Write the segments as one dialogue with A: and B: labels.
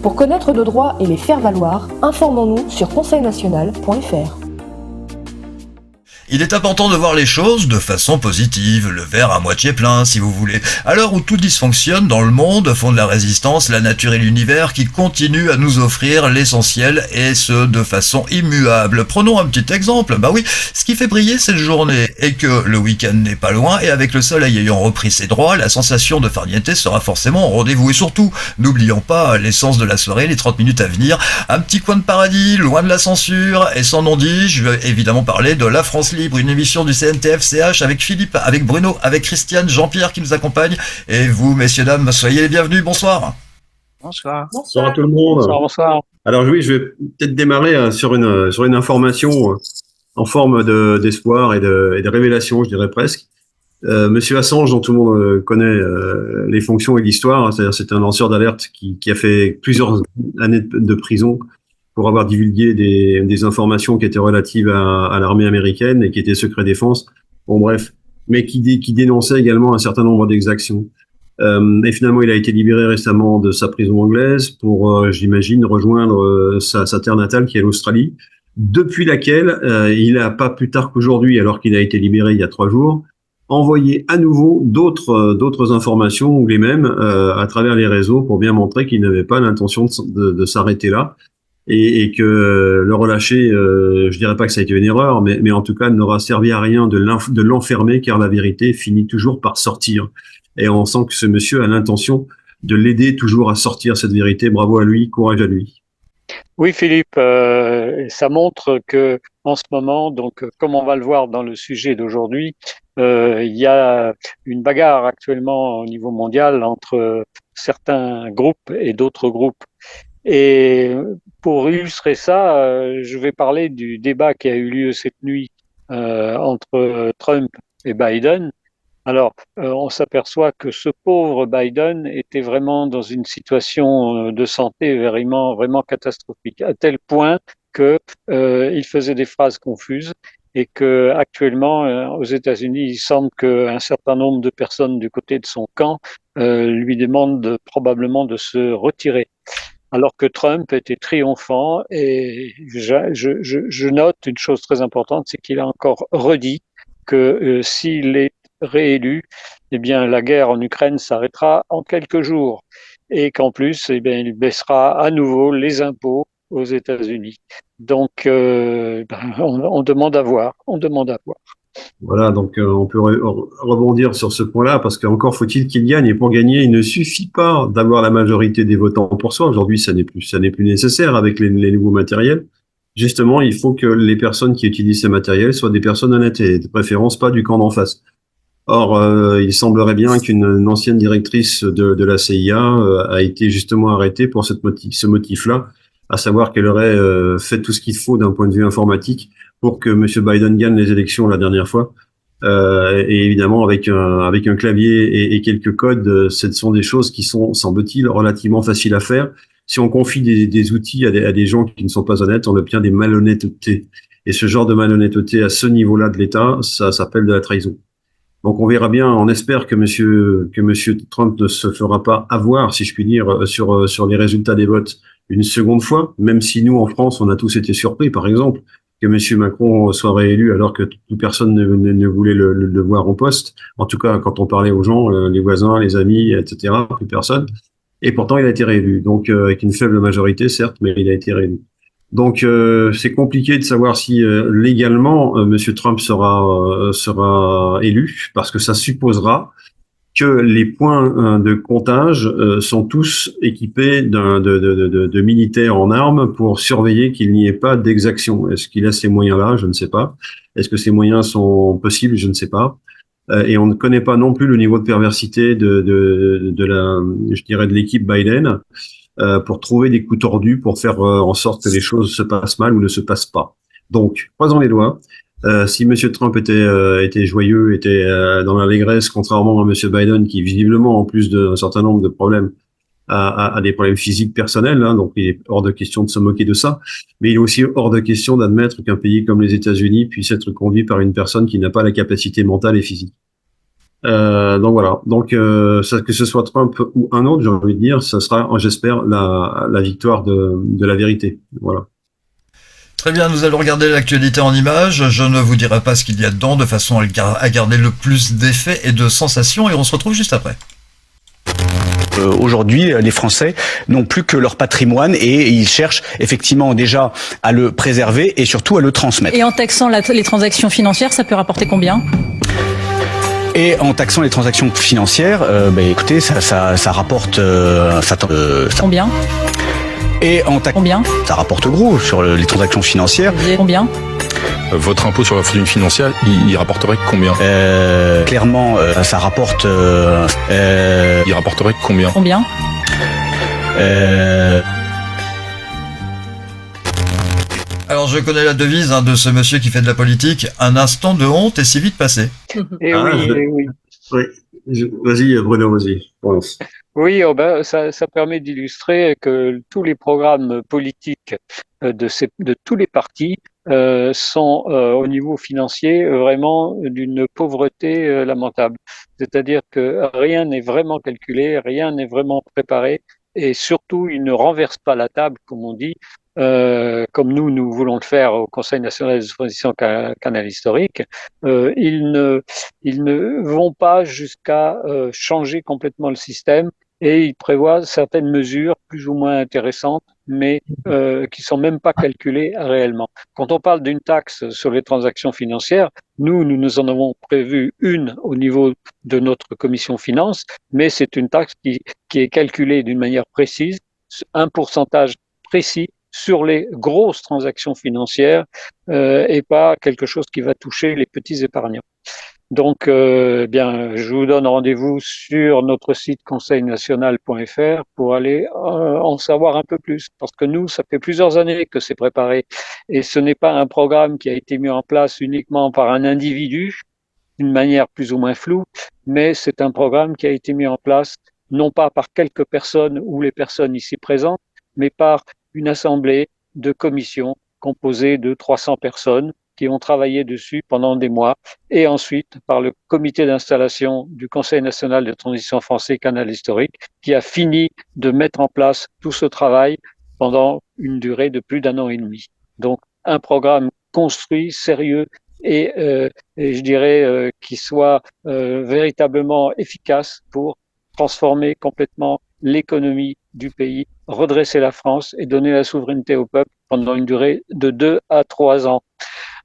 A: Pour connaître nos droits et les faire valoir, informons-nous sur conseilnational.fr.
B: Il est important de voir les choses de façon positive, le verre à moitié plein si vous voulez. À l'heure où tout dysfonctionne dans le monde, font de la résistance, la nature et l'univers qui continuent à nous offrir l'essentiel et ce de façon immuable. Prenons un petit exemple, bah oui, ce qui fait briller cette journée est que le week-end n'est pas loin et avec le soleil ayant repris ses droits, la sensation de farniente sera forcément au rendez-vous. Et surtout, n'oublions pas l'essence de la soirée, les 30 minutes à venir, un petit coin de paradis, loin de la censure et sans non-dit, je vais évidemment parler de La France Libre, une émission du CNTF-CH avec Philippe, avec Bruno, avec Christiane, Jean-Pierre qui nous accompagne. Et vous, messieurs, dames, soyez les bienvenus. Bonsoir.
C: Bonsoir.
D: Bonsoir à tout le monde.
C: Bonsoir.
D: Alors oui, je vais peut-être démarrer sur une information en forme d'espoir et de révélation, je dirais presque. Monsieur Assange, dont tout le monde connaît les fonctions et l'histoire, hein, c'est-à-dire c'est un lanceur d'alerte qui a fait plusieurs années de prison pour avoir divulgué des informations qui étaient relatives à l'armée américaine et qui étaient secret défense. Bon bref, mais qui dénonçait également un certain nombre d'exactions. Et finalement, il a été libéré récemment de sa prison anglaise pour, j'imagine, rejoindre sa terre natale qui est l'Australie, depuis laquelle il a pas plus tard qu'aujourd'hui, alors qu'il a été libéré il y a 3 jours, envoyé à nouveau d'autres informations ou les mêmes à travers les réseaux pour bien montrer qu'il n'avait pas l'intention de s'arrêter là. Et que le relâcher, je dirais pas que ça a été une erreur, mais en tout cas n'aura servi à rien de l'enfermer, car la vérité finit toujours par sortir. Et on sent que ce monsieur a l'intention de l'aider toujours à sortir cette vérité. Bravo à lui, courage à lui.
C: Oui, Philippe, ça montre que en ce moment, donc comme on va le voir dans le sujet d'aujourd'hui, il y a une bagarre actuellement au niveau mondial entre certains groupes et d'autres groupes. Et pour illustrer ça, je vais parler du débat qui a eu lieu cette nuit entre Trump et Biden. Alors, on s'aperçoit que ce pauvre Biden était vraiment dans une situation de santé vraiment catastrophique, à tel point que il faisait des phrases confuses et que actuellement, aux États-Unis, il semble qu'un certain nombre de personnes du côté de son camp lui demandent probablement de se retirer. Alors que Trump était triomphant, et je note une chose très importante, c'est qu'il a encore redit que s'il est réélu, eh bien la guerre en Ukraine s'arrêtera en quelques jours et qu'en plus, eh bien il baissera à nouveau les impôts aux États-Unis. Donc on demande à voir,
D: Voilà, donc on peut rebondir sur ce point-là, parce qu'encore faut-il qu'il gagne, et pour gagner, il ne suffit pas d'avoir la majorité des votants pour soi. Aujourd'hui, ça n'est plus nécessaire avec les nouveaux matériels. Justement, il faut que les personnes qui utilisent ces matériels soient des personnes honnêtes et de préférence pas du camp d'en face. Or, il semblerait bien qu'une ancienne directrice de la CIA a été justement arrêtée pour ce motif-là, à savoir qu'elle aurait fait tout ce qu'il faut d'un point de vue informatique pour que M. Biden gagne les élections la dernière fois. Et évidemment, avec un clavier et quelques codes, ce sont des choses qui sont, semble-t-il, relativement faciles à faire. Si on confie des outils à des gens qui ne sont pas honnêtes, on obtient des malhonnêtetés. Et ce genre de malhonnêteté à ce niveau-là de l'État, ça s'appelle de la trahison. Donc on verra bien, on espère que monsieur Trump ne se fera pas avoir, si je puis dire, sur les résultats des votes une seconde fois, même si nous, en France, on a tous été surpris, par exemple, que monsieur Macron soit réélu alors que plus personne ne voulait le voir en poste. En tout cas, quand on parlait aux gens, les voisins, les amis, etc., plus personne. Et pourtant, il a été réélu. Donc, avec une faible majorité, certes, mais il a été réélu. Donc, c'est compliqué de savoir si légalement, monsieur Trump sera élu, parce que ça supposera que les points de comptage sont tous équipés de militaires en armes pour surveiller qu'il n'y ait pas d'exaction. Est-ce qu'il a ces moyens-là? Je ne sais pas. Est-ce que ces moyens sont possibles? Je ne sais pas. Et on ne connaît pas non plus le niveau de perversité de l'équipe Biden pour trouver des coups tordus pour faire en sorte que les choses se passent mal ou ne se passent pas. Donc, croisons les doigts. Si Monsieur Trump était joyeux, était dans l'allégresse, contrairement à Monsieur Biden, qui visiblement, en plus d'un certain nombre de problèmes, a des problèmes physiques personnels, hein, donc il est hors de question de se moquer de ça. Mais il est aussi hors de question d'admettre qu'un pays comme les États-Unis puisse être conduit par une personne qui n'a pas la capacité mentale et physique. Donc voilà. Donc que ce soit Trump ou un autre, j'ai envie de dire, ça sera, j'espère, la victoire de la vérité. Voilà.
B: Très bien, nous allons regarder l'actualité en images. Je ne vous dirai pas ce qu'il y a dedans de façon à garder le plus d'effets et de sensations et on se retrouve juste après.
E: Aujourd'hui, les Français n'ont plus que leur patrimoine et ils cherchent effectivement déjà à le préserver et surtout à le transmettre.
F: Et en taxant les transactions financières, ça peut rapporter combien ?
E: Et en taxant les transactions financières, écoutez, ça rapporte...
F: Combien ?
E: Et en
F: Combien ?
E: Ça rapporte gros sur les transactions financières.
F: Combien ?
G: Votre impôt sur la fortune financière, il rapporterait combien ?
E: Clairement, ça rapporte...
G: Il rapporterait combien ?
F: Combien ?
B: Alors je connais la devise de ce monsieur qui fait de la politique. Un instant de honte est si vite passé.
C: Et oui.
D: Oui. Vas-y, Bruno, vas-y. Pense.
C: Oui, ça permet d'illustrer que tous les programmes politiques de tous les partis sont au niveau financier vraiment d'une pauvreté lamentable. C'est-à-dire que rien n'est vraiment calculé, rien n'est vraiment préparé et surtout ils ne renversent pas la table, comme on dit, comme nous voulons le faire au Conseil national des expositions canal historique. Ils ne vont pas jusqu'à changer complètement le système. Et il prévoit certaines mesures plus ou moins intéressantes, mais qui sont même pas calculées réellement. Quand on parle d'une taxe sur les transactions financières, nous en avons prévu une au niveau de notre commission finance, mais c'est une taxe qui est calculée d'une manière précise, un pourcentage précis sur les grosses transactions financières et pas quelque chose qui va toucher les petits épargnants. Donc, je vous donne rendez-vous sur notre site conseilnational.fr pour aller en savoir un peu plus. Parce que nous, ça fait plusieurs années que c'est préparé. Et ce n'est pas un programme qui a été mis en place uniquement par un individu, d'une manière plus ou moins floue, mais c'est un programme qui a été mis en place non pas par quelques personnes ou les personnes ici présentes, mais par une assemblée de commissions composée de 300 personnes qui ont travaillé dessus pendant des mois, et ensuite par le comité d'installation du Conseil national de transition français canal historique, qui a fini de mettre en place tout ce travail pendant une durée de plus d'un an et demi. Donc, un programme construit, sérieux, et je dirais qui soit véritablement efficace pour transformer complètement l'économie du pays, redresser la France et donner la souveraineté au peuple pendant une durée de 2 à 3 ans.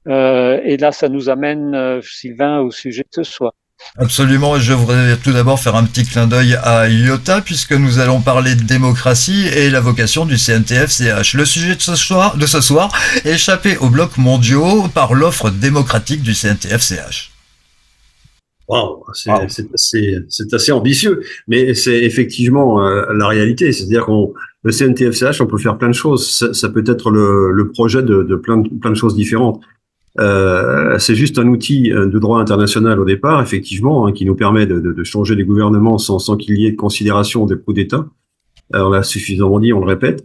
C: Et là, ça nous amène, Sylvain, au sujet de ce soir.
B: Absolument, et je voudrais tout d'abord faire un petit clin d'œil à IOTA puisque nous allons parler de démocratie et la vocation du CNTF-CH. Le sujet de ce soir, échapper aux blocs mondiaux par l'offre démocratique du CNTF-CH.
D: Wow, c'est assez ambitieux, mais c'est effectivement la réalité. C'est-à-dire le CNTF-CH, on peut faire plein de choses. Ça peut être le projet de plein de choses différentes. C'est juste un outil de droit international au départ, effectivement, qui nous permet de changer les gouvernements sans qu'il y ait de considération des coups d'État. On l'a suffisamment dit, on le répète.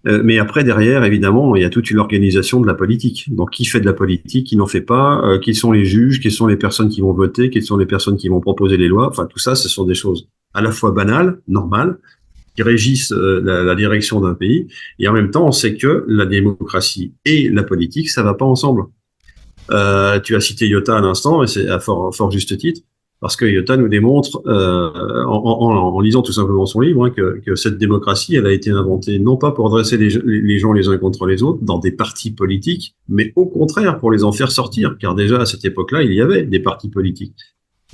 D: Mais après, derrière, évidemment, il y a toute une organisation de la politique. Donc, qui fait de la politique, qui n'en fait pas, qui sont les juges, qui sont les personnes qui vont voter, qui sont les personnes qui vont proposer les lois. Enfin, tout ça, ce sont des choses à la fois banales, normales, qui régissent la direction d'un pays. Et en même temps, on sait que la démocratie et la politique, ça va pas ensemble. Tu as cité IOTA à l'instant, et c'est à fort juste titre, parce que IOTA nous démontre, en lisant tout simplement son livre, que cette démocratie, elle a été inventée non pas pour dresser les gens les uns contre les autres dans des partis politiques, mais au contraire pour les en faire sortir, car déjà à cette époque-là, il y avait des partis politiques.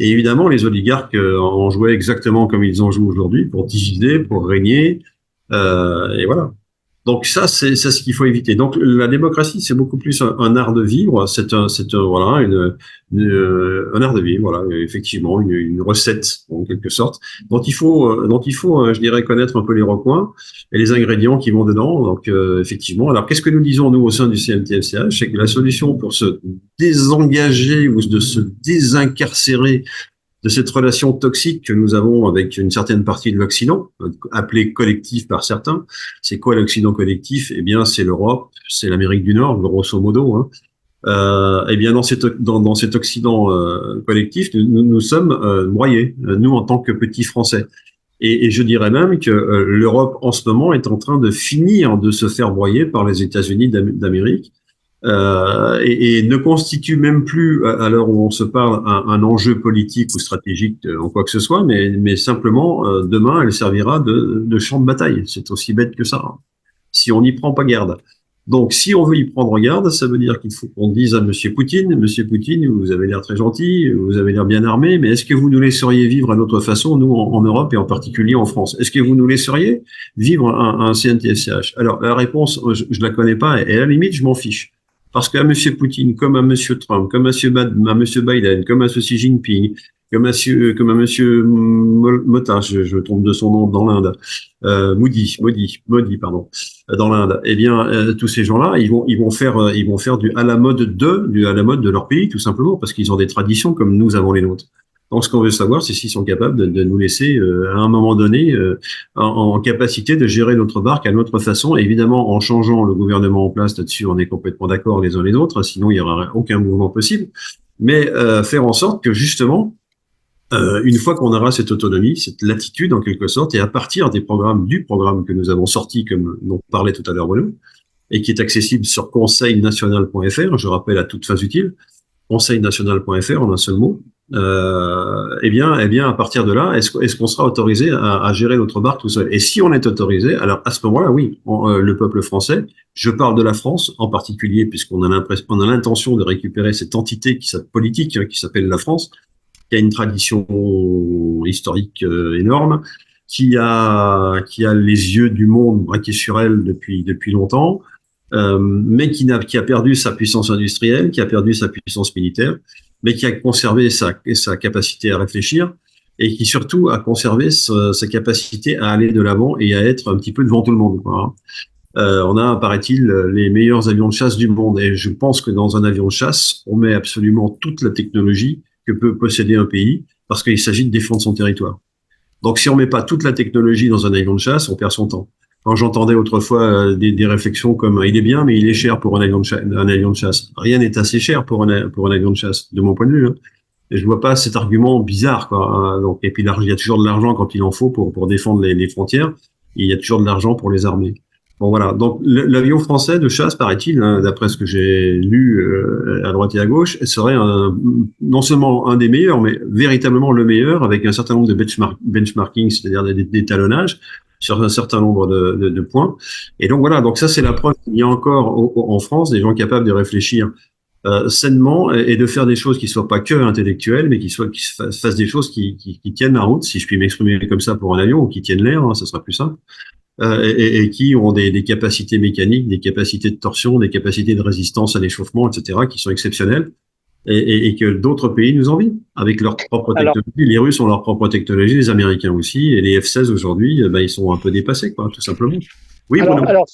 D: Et évidemment, les oligarques en jouaient exactement comme ils en jouent aujourd'hui, pour diviser, pour régner, et voilà. Donc ça, c'est ce qu'il faut éviter. Donc la démocratie, c'est beaucoup plus un art de vivre. C'est un art de vivre. Voilà, effectivement, une recette en quelque sorte dont il faut, je dirais, connaître un peu les recoins et les ingrédients qui vont dedans. Donc effectivement. Alors qu'est-ce que nous disons nous au sein du CNTF-CH, c'est que la solution pour se désengager ou de se désincarcérer de cette relation toxique que nous avons avec une certaine partie de l'Occident, appelée collectif par certains. C'est quoi l'Occident collectif? Eh bien, c'est l'Europe, c'est l'Amérique du Nord, grosso modo. Eh bien, dans cet Occident collectif, nous sommes broyés, nous en tant que petits Français. Et je dirais même que l'Europe en ce moment est en train de finir de se faire broyer par les États-Unis d'Amérique et ne constitue même plus, à l'heure où on se parle, un enjeu politique ou stratégique en quoi que ce soit, mais simplement, demain, elle servira de champ de bataille. C'est aussi bête que ça, hein, si on n'y prend pas garde. Donc, si on veut y prendre garde, ça veut dire qu'il faut qu'on dise à Monsieur Poutine, vous avez l'air très gentil, vous avez l'air bien armé, mais est-ce que vous nous laisseriez vivre à notre façon, nous, en Europe et en particulier en France? Est-ce que vous nous laisseriez vivre un CNTSCH? Alors, la réponse, je la connais pas, et à la limite, je m'en fiche. Parce qu'à Monsieur Poutine, comme à Monsieur Trump, comme à Monsieur Biden, comme à Xi Jinping, comme à Monsieur Mota, je tombe de son nom dans l'Inde, Modi, pardon, dans l'Inde. Eh bien, tous ces gens-là, ils vont faire du à la mode de leur pays, tout simplement, parce qu'ils ont des traditions comme nous avons les nôtres. Donc, ce qu'on veut savoir, c'est s'ils sont capables de nous laisser, à un moment donné, en capacité de gérer notre barque à notre façon. Et évidemment, en changeant le gouvernement en place là-dessus, on est complètement d'accord les uns les autres, sinon il n'y aura aucun mouvement possible. Mais faire en sorte que justement, une fois qu'on aura cette autonomie, cette latitude en quelque sorte, et à partir du programme que nous avons sorti, comme dont parlait tout à l'heure Bruno, et qui est accessible sur conseilnational.fr, je rappelle à toutes fins utiles, conseilnational.fr en un seul mot, eh bien, à partir de là, est-ce qu'on sera autorisé à gérer notre barque tout seul? Et si on est autorisé, alors à ce moment-là, oui, le peuple français, je parle de la France en particulier, puisqu'on a l'intention de récupérer cette entité politique qui s'appelle la France, qui a une tradition historique énorme, qui a les yeux du monde braqués sur elle depuis longtemps, mais qui a perdu sa puissance industrielle, qui a perdu sa puissance militaire, mais qui a conservé sa capacité à réfléchir et qui surtout a conservé sa capacité à aller de l'avant et à être un petit peu devant tout le monde, quoi. On a, paraît-il, les meilleurs avions de chasse du monde. Et je pense que dans un avion de chasse, on met absolument toute la technologie que peut posséder un pays, parce qu'il s'agit de défendre son territoire. Donc si on met pas toute la technologie dans un avion de chasse, on perd son temps. Quand j'entendais autrefois des réflexions comme il est bien, mais il est cher pour un avion de chasse. Rien n'est assez cher pour un avion de chasse, de mon point de vue, hein. Et je vois pas cet argument bizarre, quoi. Donc, et puis il y a toujours de l'argent quand il en faut pour défendre les frontières. Et il y a toujours de l'argent pour les armer. Bon voilà, donc l'avion français de chasse, paraît-il, hein, d'après ce que j'ai lu à droite et à gauche, serait non seulement un des meilleurs, mais véritablement le meilleur, avec un certain nombre de benchmarking, c'est-à-dire d'étalonnage, sur un certain nombre de points. Et donc voilà, donc ça c'est la preuve qu'il y a encore en France des gens capables de réfléchir sainement et de faire des choses qui soient pas que intellectuelles, mais qui fassent des choses qui tiennent la route, si je puis m'exprimer comme ça pour un avion, ou qui tiennent l'air, hein, ça sera plus simple. Et qui ont des capacités mécaniques, des capacités de torsion, des capacités de résistance à l'échauffement, etc., qui sont exceptionnelles, et que d'autres pays nous envient, avec leur propre technologie. Les Russes ont leur propre technologie, les Américains aussi, et les F-16 aujourd'hui, ils sont un peu dépassés, quoi, tout simplement. Oui,
C: alors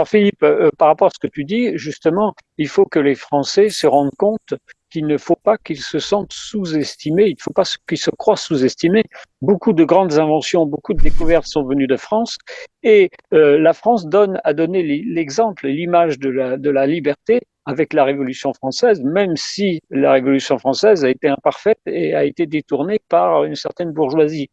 C: Philippe, par rapport à ce que tu dis, justement, il faut que les Français se rendent compte qu'il ne faut pas qu'ils se sentent sous-estimés, il ne faut pas qu'ils se croient sous-estimés. Beaucoup de grandes inventions, beaucoup de découvertes sont venues de France, et la France a donné l'exemple, l'image de la liberté avec la Révolution française, même si la Révolution française a été imparfaite et a été détournée par une certaine bourgeoisie.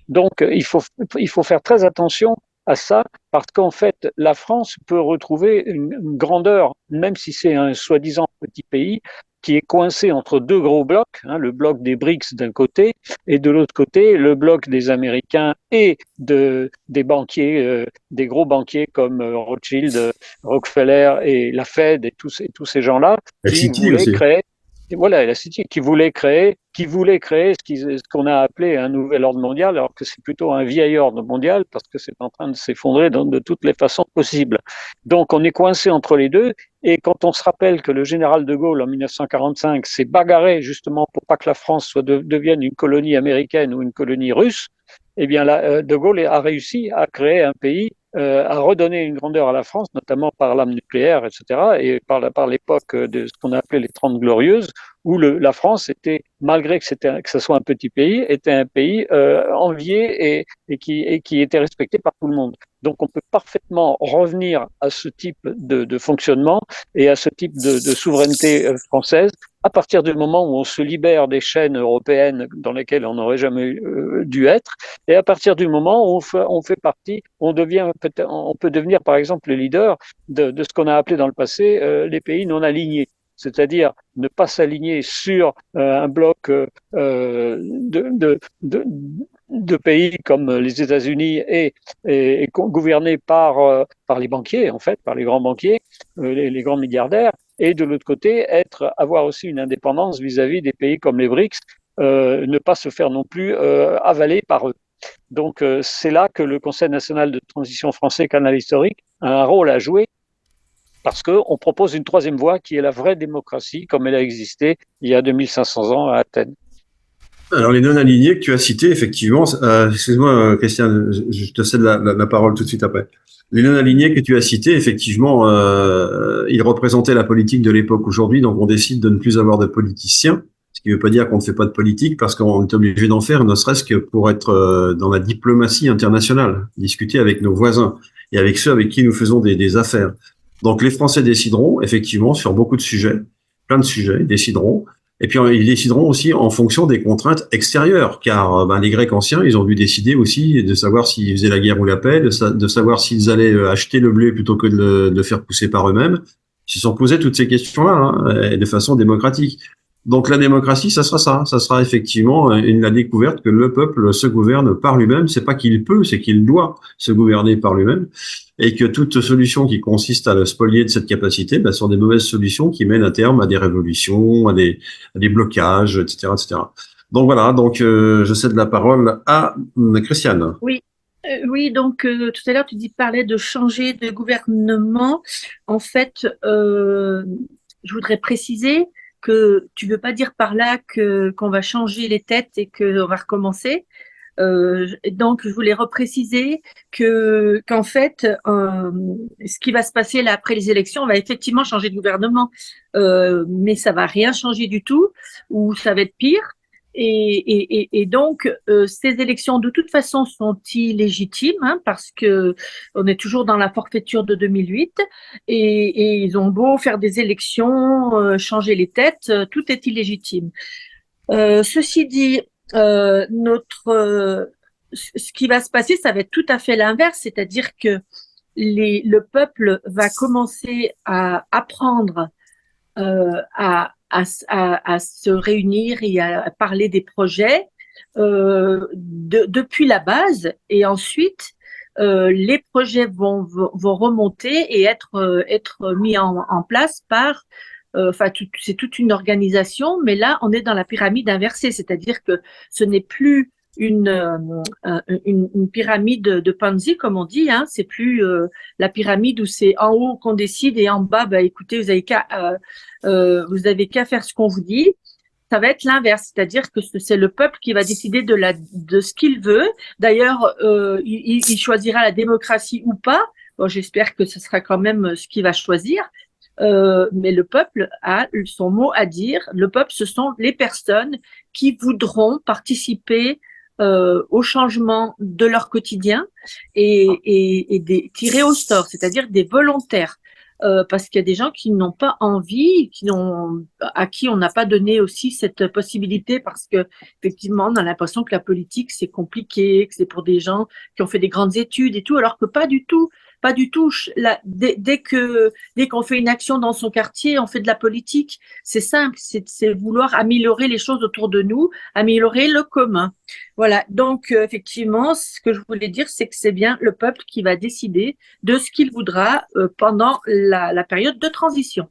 C: Donc, il faut faire très attention à ça, parce qu'en fait, la France peut retrouver une grandeur, même si c'est un soi-disant petit pays, qui est coincé entre deux gros blocs, hein, le bloc des BRICS d'un côté, et de l'autre côté, le bloc des Américains et des banquiers, des gros banquiers comme Rothschild, Rockefeller et la Fed et tous ces gens-là, qui voulaient créer. Et voilà, la City qui voulait créer ce qu'on a appelé un nouvel ordre mondial, alors que c'est plutôt un vieil ordre mondial parce que c'est en train de s'effondrer de toutes les façons possibles. Donc on est coincé entre les deux, et quand on se rappelle que le général de Gaulle en 1945 s'est bagarré justement pour pas que la France devienne une colonie américaine ou une colonie russe, eh bien là, de Gaulle a réussi à créer un pays a redonné une grandeur à la France, notamment par l'arme nucléaire, etc., et par l'époque de ce qu'on a appelé les 30 Glorieuses, où la France était, malgré que ce soit un petit pays, était un pays envié et qui était respecté par tout le monde. Donc on peut parfaitement revenir à ce type de fonctionnement et à ce type de souveraineté française à partir du moment où on se libère des chaînes européennes dans lesquelles on n'aurait jamais dû être, et à partir du moment où on fait partie, on peut devenir par exemple le leader de ce qu'on a appelé dans le passé les pays non alignés. C'est-à-dire ne pas s'aligner sur un bloc de pays comme les États-Unis et gouvernés par les banquiers, en fait, par les grands banquiers, les grands milliardaires, et de l'autre côté, avoir aussi une indépendance vis-à-vis des pays comme les BRICS, ne pas se faire non plus avaler par eux. Donc c'est là que le Conseil national de transition français canal historique a un rôle à jouer, parce qu'on propose une troisième voie qui est la vraie démocratie comme elle a existé il y a 2500 ans à Athènes.
D: Alors les non-alignés que tu as cités, effectivement, excuse-moi Christian, je te cède la parole tout de suite après. Les non-alignés que tu as cités, effectivement, ils représentaient la politique de l'époque. Aujourd'hui, donc on décide de ne plus avoir de politiciens, ce qui ne veut pas dire qu'on ne fait pas de politique, parce qu'on est obligé d'en faire, ne serait-ce que pour être dans la diplomatie internationale, discuter avec nos voisins et avec ceux avec qui nous faisons des affaires. Donc les Français décideront, effectivement, sur beaucoup de sujets, plein de sujets, ils décideront. Et puis ils décideront aussi en fonction des contraintes extérieures, car les Grecs anciens, ils ont dû décider aussi de savoir s'ils faisaient la guerre ou la paix, de savoir s'ils allaient acheter le blé plutôt que de le faire pousser par eux-mêmes. Ils se sont posés toutes ces questions-là, et de façon démocratique. Donc la démocratie, ça sera effectivement la découverte que le peuple se gouverne par lui-même. C'est pas qu'il peut, c'est qu'il doit se gouverner par lui-même, et que toute solution qui consiste à le spolier de cette capacité, sont des mauvaises solutions qui mènent à terme à des révolutions, à des blocages, etc., etc. Donc voilà, je cède la parole à Christiane.
H: Oui. Oui, donc tout à l'heure tu parlais de changer de gouvernement. En fait, je voudrais préciser que tu veux pas dire par là qu'on va changer les têtes et qu'on va recommencer. Donc je voulais repréciser qu'en fait ce qui va se passer là après les élections, on va effectivement changer de gouvernement, mais ça va rien changer du tout, ou ça va être pire. Et donc ces élections de toute façon sont illégitimes, parce que on est toujours dans la forfaiture de 2008, et ils ont beau faire des élections, changer les têtes, tout est illégitime. Ceci dit, ce qui va se passer, ça va être tout à fait l'inverse, c'est-à-dire que le peuple va commencer à apprendre à se réunir et à parler des projets depuis la base, et ensuite les projets vont remonter et être mis en place par c'est toute une organisation, mais là on est dans la pyramide inversée, c'est-à-dire que ce n'est plus une pyramide de Ponzi, comme on dit, c'est plus la pyramide où c'est en haut qu'on décide et en bas, écoutez, vous avez qu'à faire ce qu'on vous dit. Ça va être l'inverse, c'est-à-dire que c'est le peuple qui va décider de ce qu'il veut. D'ailleurs, il choisira la démocratie ou pas. Bon, j'espère que ce sera quand même ce qu'il va choisir. Mais le peuple a son mot à dire. Le peuple, ce sont les personnes qui voudront participer au changement de leur quotidien et tirer au sort, c'est-à-dire des volontaires. Parce qu'il y a des gens qui n'ont pas envie, à qui on n'a pas donné aussi cette possibilité, parce que effectivement, on a l'impression que la politique c'est compliqué, que c'est pour des gens qui ont fait des grandes études et tout, alors que pas du tout. Pas du tout. Dès qu'on fait une action dans son quartier, on fait de la politique. C'est simple, c'est vouloir améliorer les choses autour de nous, améliorer le commun. Voilà. Donc effectivement, ce que je voulais dire, c'est que c'est bien le peuple qui va décider de ce qu'il voudra pendant la période de transition.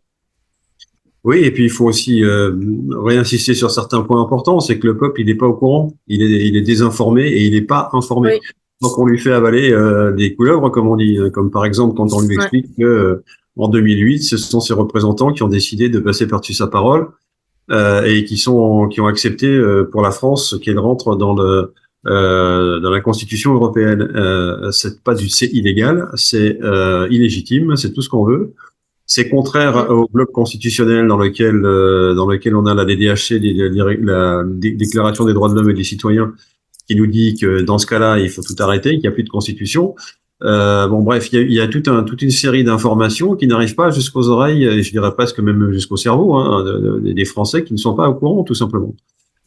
D: Oui, et puis il faut aussi réinsister sur certains points importants, c'est que le peuple, il n'est pas au courant, il est désinformé et il n'est pas informé. Oui. Donc on lui fait avaler des couleuvres, comme on dit, comme par exemple quand on lui explique que en 2008, ce sont ses représentants qui ont décidé de passer par-dessus sa parole et qui ont accepté pour la France qu'elle rentre dans dans la Constitution européenne. C'est illégal, c'est illégitime, c'est tout ce qu'on veut. C'est contraire au bloc constitutionnel dans lequel on a la DDHC, la Déclaration des droits de l'homme et des citoyens, qui nous dit que dans ce cas-là, il faut tout arrêter, qu'il n'y a plus de constitution. Bon, bref, il y a toute une série d'informations qui n'arrivent pas jusqu'aux oreilles, et je dirais presque même jusqu'au cerveau, hein, des Français qui ne sont pas au courant, tout simplement.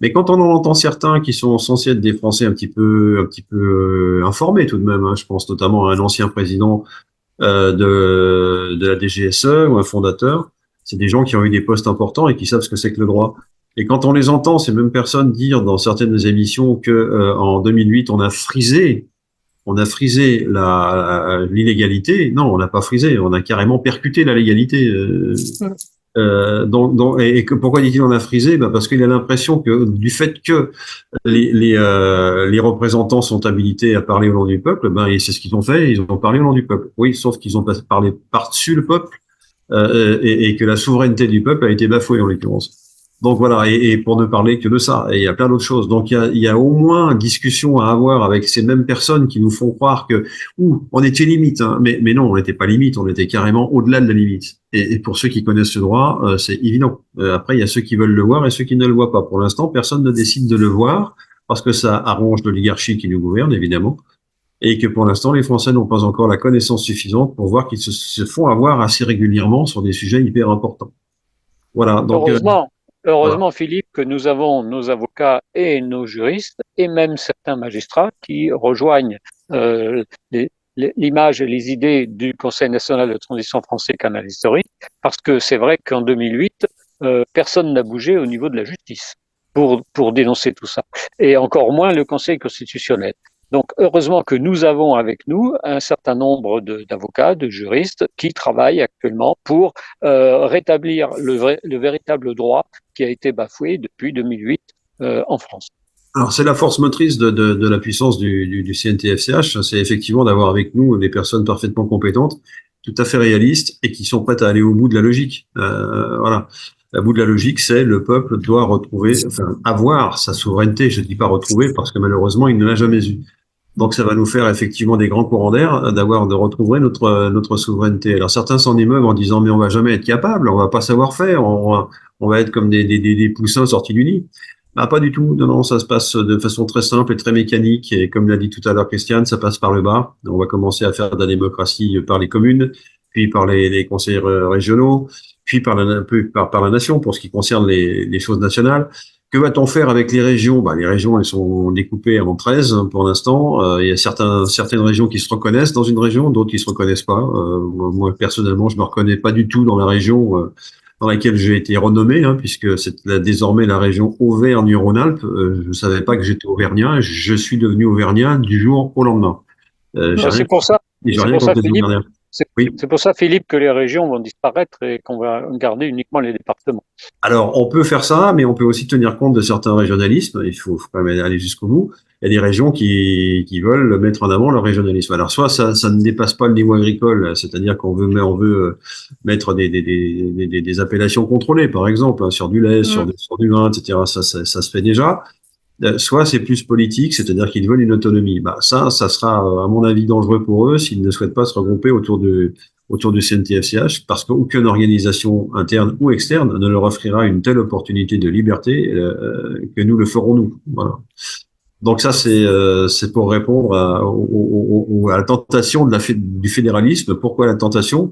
D: Mais quand on en entend certains qui sont censés être des Français un petit peu informés tout de même, hein, je pense notamment à un ancien président de la DGSE ou un fondateur, c'est des gens qui ont eu des postes importants et qui savent ce que c'est que le droit. Et quand on les entend, ces mêmes personnes dire dans certaines émissions que en 2008 on a frisé l'illégalité. Non, on n'a pas frisé, on a carrément percuté la légalité. Pourquoi dit-il on a frisé? Parce qu'il a l'impression que du fait que les représentants sont habilités à parler au nom du peuple, c'est ce qu'ils ont fait, ils ont parlé au nom du peuple. Oui, sauf qu'ils ont parlé par-dessus le peuple et que la souveraineté du peuple a été bafouée en l'occurrence. Donc voilà, et pour ne parler que de ça, et il y a plein d'autres choses. Donc il y a au moins une discussion à avoir avec ces mêmes personnes qui nous font croire que on était limite, hein, mais non, on n'était pas limite, on était carrément au-delà de la limite. Et pour ceux qui connaissent le droit, c'est évident. Après, il y a ceux qui veulent le voir et ceux qui ne le voient pas. Pour l'instant, personne ne décide de le voir parce que ça arrange l'oligarchie qui nous gouverne, évidemment, et que pour l'instant, les Français n'ont pas encore la connaissance suffisante pour voir qu'ils se font avoir assez régulièrement sur des sujets hyper importants. Voilà. Donc
C: Heureusement, Philippe, que nous avons nos avocats et nos juristes et même certains magistrats qui rejoignent l'image et les idées du Conseil national de transition français canal historique, parce que c'est vrai qu'en 2008, personne n'a bougé au niveau de la justice pour dénoncer tout ça, et encore moins le Conseil constitutionnel. Donc, heureusement que nous avons avec nous un certain nombre d'avocats, de juristes qui travaillent actuellement pour rétablir le véritable droit qui a été bafoué depuis 2008 en France.
D: Alors, c'est la force motrice de la puissance du CNTFCH, c'est effectivement d'avoir avec nous des personnes parfaitement compétentes, tout à fait réalistes et qui sont prêtes à aller au bout de la logique. Voilà. Au bout de la logique, c'est le peuple doit avoir sa souveraineté. Je ne dis pas retrouver parce que malheureusement, il ne l'a jamais eu. Donc ça va nous faire effectivement des grands courants d'air de retrouver notre souveraineté. Alors certains s'en émeuvent en disant mais on va jamais être capable, on va pas savoir faire, on va être comme des poussins sortis du nid. Pas du tout. Non, ça se passe de façon très simple et très mécanique. Et comme l'a dit tout à l'heure Christiane, ça passe par le bas. On va commencer à faire de la démocratie par les communes, puis par les conseils régionaux, puis par la nation pour ce qui concerne les choses nationales. Que va-t-on faire avec les régions? Les régions, elles sont découpées en 13 pour l'instant. Il y a certaines régions qui se reconnaissent dans une région, d'autres qui se reconnaissent pas. Moi, personnellement, je me reconnais pas du tout dans la région dans laquelle j'ai été renommé, hein, puisque c'est désormais la région Auvergne-Rhône-Alpes. Je savais pas que j'étais auvergnat. Je suis devenu auvergnat du jour au lendemain.
C: C'est pour ça.
D: Philippe,
C: c'est pour ça, Philippe, que les régions vont disparaître et qu'on va garder uniquement les départements.
D: Alors, on peut faire ça, mais on peut aussi tenir compte de certains régionalismes. Il faut quand même aller jusqu'au bout. Il y a des régions qui veulent mettre en avant leur régionalisme. Alors, soit ça ne dépasse pas le niveau agricole, c'est-à-dire qu'on veut mettre des appellations contrôlées, par exemple, hein, sur du lait, sur du vin, etc. Ça se fait déjà. Soit c'est plus politique, c'est-à-dire qu'ils veulent une autonomie. Ça sera, à mon avis, dangereux pour eux s'ils ne souhaitent pas se regrouper autour du CNTFCH, parce qu'aucune organisation interne ou externe ne leur offrira une telle opportunité de liberté que nous le ferons nous. Voilà. Donc ça, c'est pour répondre à la tentation du fédéralisme. Pourquoi la tentation?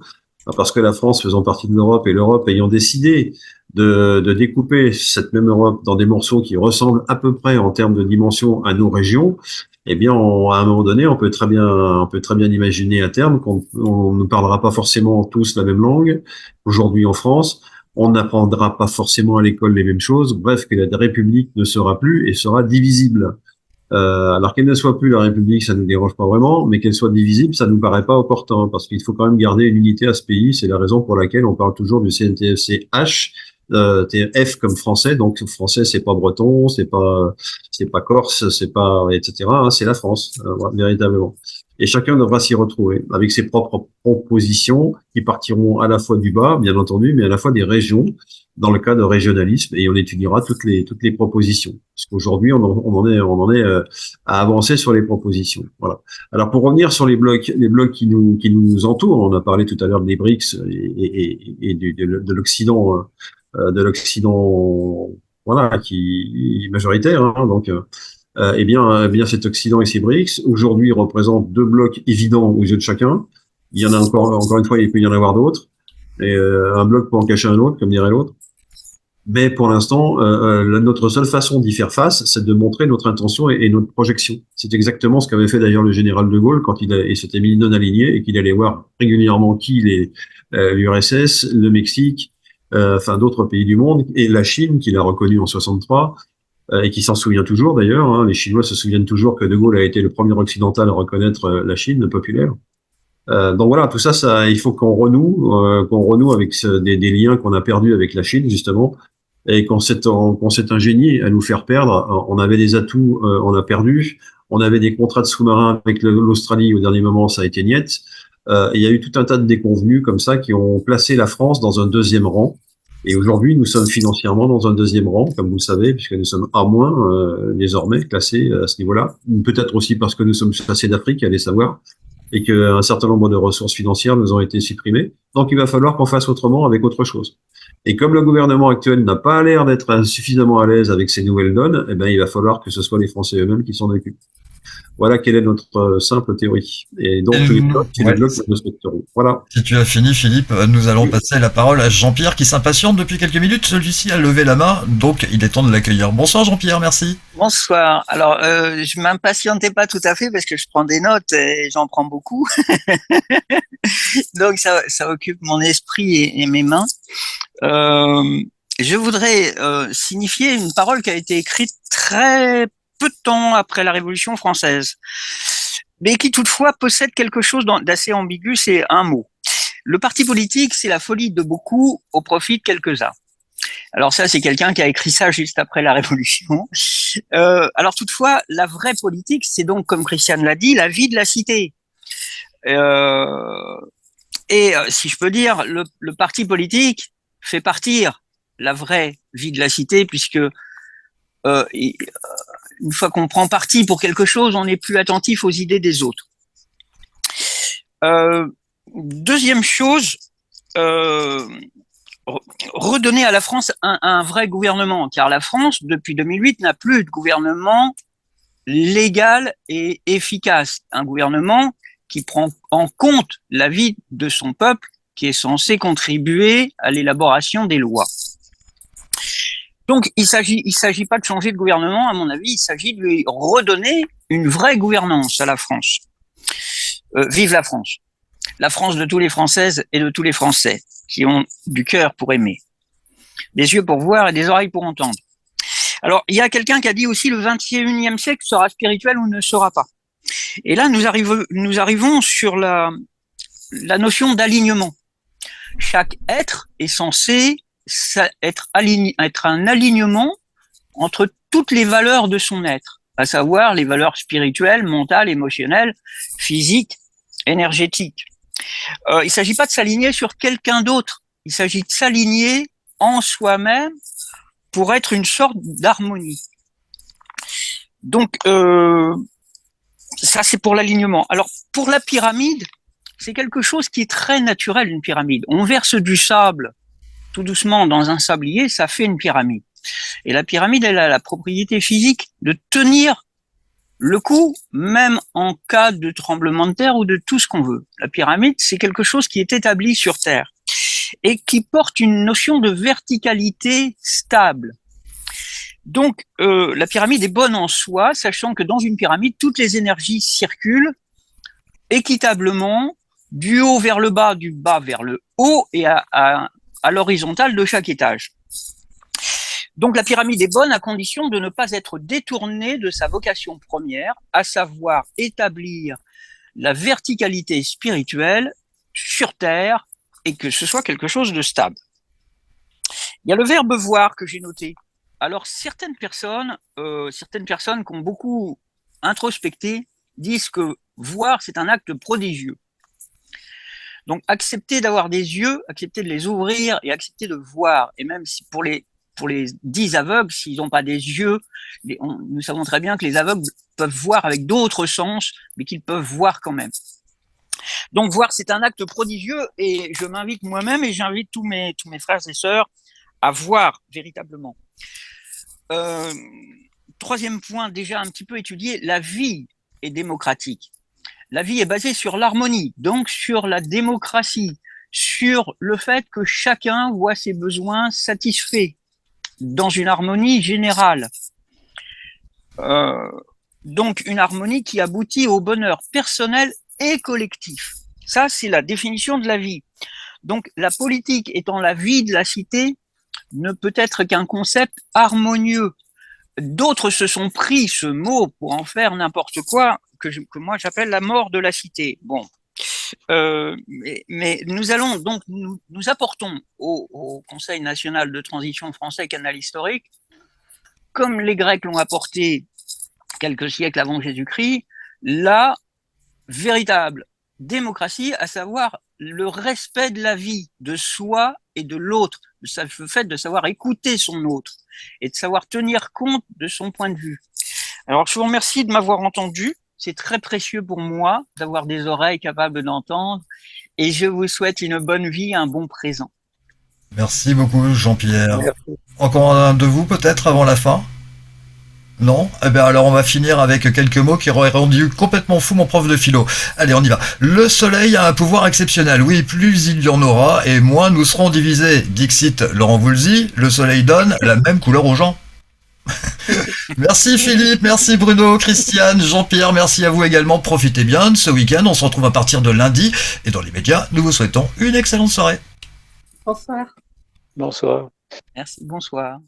D: Parce que la France faisant partie de l'Europe et l'Europe ayant décidé de découper cette même Europe dans des morceaux qui ressemblent à peu près en termes de dimension à nos régions, eh bien, à un moment donné, on peut très bien imaginer à terme qu'on ne parlera pas forcément tous la même langue. Aujourd'hui en France, on n'apprendra pas forcément à l'école les mêmes choses. Bref, que la République ne sera plus et sera divisible. Alors qu'elle ne soit plus la République, ça ne nous dérange pas vraiment, mais qu'elle soit divisible, ça ne nous paraît pas opportun, parce qu'il faut quand même garder une unité à ce pays. C'est la raison pour laquelle on parle toujours du CNTFCH, F comme français, donc français c'est pas breton, c'est pas corse, c'est pas etc. Hein, c'est la France, véritablement. Et chacun devra s'y retrouver avec ses propres propositions qui partiront à la fois du bas, bien entendu, mais à la fois des régions dans le cas de régionalisme, et on étudiera toutes les propositions. Parce qu'aujourd'hui, on en est à avancer sur les propositions. Voilà. Alors pour revenir sur les blocs qui nous entourent, on a parlé tout à l'heure des BRICS et de l'Occident, voilà, qui est majoritaire. Hein, donc, eh bien cet Occident et ces BRICS aujourd'hui représentent deux blocs évidents aux yeux de chacun. Il y en a encore une fois, il peut y en avoir d'autres. Et un bloc peut en cacher un autre, comme dirait l'autre. Mais pour l'instant, notre seule façon d'y faire face, c'est de montrer notre intention et notre projection. C'est exactement ce qu'avait fait d'ailleurs le général de Gaulle quand il s'était mis non aligné et qu'il allait voir régulièrement l'URSS, le Mexique, enfin d'autres pays du monde, et la Chine qu'il a reconnu en 63 et qui s'en souvient toujours d'ailleurs. Hein. Les Chinois se souviennent toujours que de Gaulle a été le premier occidental à reconnaître la Chine populaire. Donc voilà, tout ça, il faut qu'on renoue avec des liens qu'on a perdus avec la Chine justement, et qu'on s'est ingénié à nous faire perdre. On avait des atouts, on a perdu. On avait des contrats de sous-marins avec l'Australie au dernier moment, ça a été niet. Il y a eu tout un tas de déconvenus comme ça qui ont placé la France dans un deuxième rang. Et aujourd'hui, nous sommes financièrement dans un deuxième rang, comme vous le savez, puisque nous sommes A- désormais classés à ce niveau-là. Peut-être aussi parce que nous sommes chassés d'Afrique, allez savoir, et qu'un certain nombre de ressources financières nous ont été supprimées. Donc il va falloir qu'on fasse autrement avec autre chose. Et comme le gouvernement actuel n'a pas l'air d'être suffisamment à l'aise avec ces nouvelles donnes, eh ben, il va falloir que ce soit les Français eux-mêmes qui s'en occupent. Voilà quelle est notre simple théorie. Et donc, les blocs, c'est les blocs que nous respecterons. Voilà.
B: Si tu as fini, Philippe, nous allons passer la parole à Jean-Pierre qui s'impatiente depuis quelques minutes. Celui-ci a levé la main, donc il est temps de l'accueillir. Bonsoir Jean-Pierre, merci.
I: Bonsoir. Alors, je m'impatientais pas tout à fait parce que je prends des notes et j'en prends beaucoup. Donc, ça occupe mon esprit et mes mains. Je voudrais signifier une parole qui a été écrite très peu de temps après la Révolution française, mais qui toutefois possède quelque chose d'assez ambigu, c'est un mot. Le parti politique, c'est la folie de beaucoup au profit de quelques-uns. Alors ça, c'est quelqu'un qui a écrit ça juste après la Révolution. Alors toutefois, la vraie politique, c'est donc, comme Christiane l'a dit, la vie de la cité. Si je peux dire, le parti politique fait partir la vraie vie de la cité, puisque une fois qu'on prend parti pour quelque chose, on n'est plus attentif aux idées des autres. Deuxième chose, redonner à la France un vrai gouvernement, car la France, depuis 2008, n'a plus de gouvernement légal et efficace. Un gouvernement qui prend en compte la vie de son peuple, qui est censé contribuer à l'élaboration des lois. Donc, il s'agit pas de changer de gouvernement, à mon avis, il s'agit de lui redonner une vraie gouvernance à la France. Vive la France. La France de tous les Françaises et de tous les Français, qui ont du cœur pour aimer, des yeux pour voir et des oreilles pour entendre. Alors, il y a quelqu'un qui a dit aussi le 21e siècle sera spirituel ou ne sera pas. Et là, nous arrivons sur la notion d'alignement. Chaque être est censé être un alignement entre toutes les valeurs de son être, à savoir les valeurs spirituelles, mentales, émotionnelles, physiques, énergétiques. Il ne s'agit pas de s'aligner sur quelqu'un d'autre, il s'agit de s'aligner en soi-même pour être une sorte d'harmonie. Donc, ça c'est pour l'alignement. Alors, pour la pyramide, c'est quelque chose qui est très naturel, une pyramide. On verse du sable tout doucement dans un sablier, ça fait une pyramide. Et la pyramide, elle a la propriété physique de tenir le coup, même en cas de tremblement de terre ou de tout ce qu'on veut. La pyramide, c'est quelque chose qui est établi sur Terre et qui porte une notion de verticalité stable. Donc, la pyramide est bonne en soi, sachant que dans une pyramide, toutes les énergies circulent équitablement du haut vers le bas, du bas vers le haut et à l'horizontale de chaque étage. Donc la pyramide est bonne à condition de ne pas être détournée de sa vocation première, à savoir établir la verticalité spirituelle sur Terre et que ce soit quelque chose de stable. Il y a le verbe voir que j'ai noté. Alors certaines personnes qui ont beaucoup introspecté disent que voir c'est un acte prodigieux. Donc, accepter d'avoir des yeux, accepter de les ouvrir et accepter de voir. Et même si pour les 10 aveugles, s'ils n'ont pas des yeux, nous savons très bien que les aveugles peuvent voir avec d'autres sens, mais qu'ils peuvent voir quand même. Donc, voir, c'est un acte prodigieux et je m'invite moi-même et j'invite tous mes frères et sœurs à voir véritablement. Troisième point, déjà un petit peu étudié, la vie est démocratique. La vie est basée sur l'harmonie, donc sur la démocratie, sur le fait que chacun voit ses besoins satisfaits dans une harmonie générale. Donc une harmonie qui aboutit au bonheur personnel et collectif. Ça, c'est la définition de la vie. Donc la politique étant la vie de la cité ne peut être qu'un concept harmonieux. D'autres se sont pris ce mot pour en faire n'importe quoi, que moi j'appelle la mort de la cité. Bon, mais nous allons donc nous apportons au Conseil national de transition français Canal historique, comme les Grecs l'ont apporté quelques siècles avant Jésus-Christ, la véritable démocratie, à savoir le respect de la vie, de soi et de l'autre, le fait de savoir écouter son autre et de savoir tenir compte de son point de vue. Alors, je vous remercie de m'avoir entendu. C'est très précieux pour moi d'avoir des oreilles capables d'entendre et je vous souhaite une bonne vie, un bon présent.
B: Merci beaucoup, Jean-Pierre.
C: Merci.
B: Encore un de vous, peut-être, avant la fin? Non? Eh bien, alors on va finir avec quelques mots qui auraient rendu complètement fou mon prof de philo. Allez, on y va. Le soleil a un pouvoir exceptionnel. Oui, plus il y en aura, et moins nous serons divisés. Dixit Laurent Voulzy, le soleil donne la même couleur aux gens. Merci Philippe, merci Bruno, Christiane, Jean-Pierre, merci à vous également. Profitez bien de ce week-end. On se retrouve à partir de lundi. Et dans les médias, nous vous souhaitons une excellente soirée.
H: Bonsoir.
C: Bonsoir.
I: Merci, bonsoir.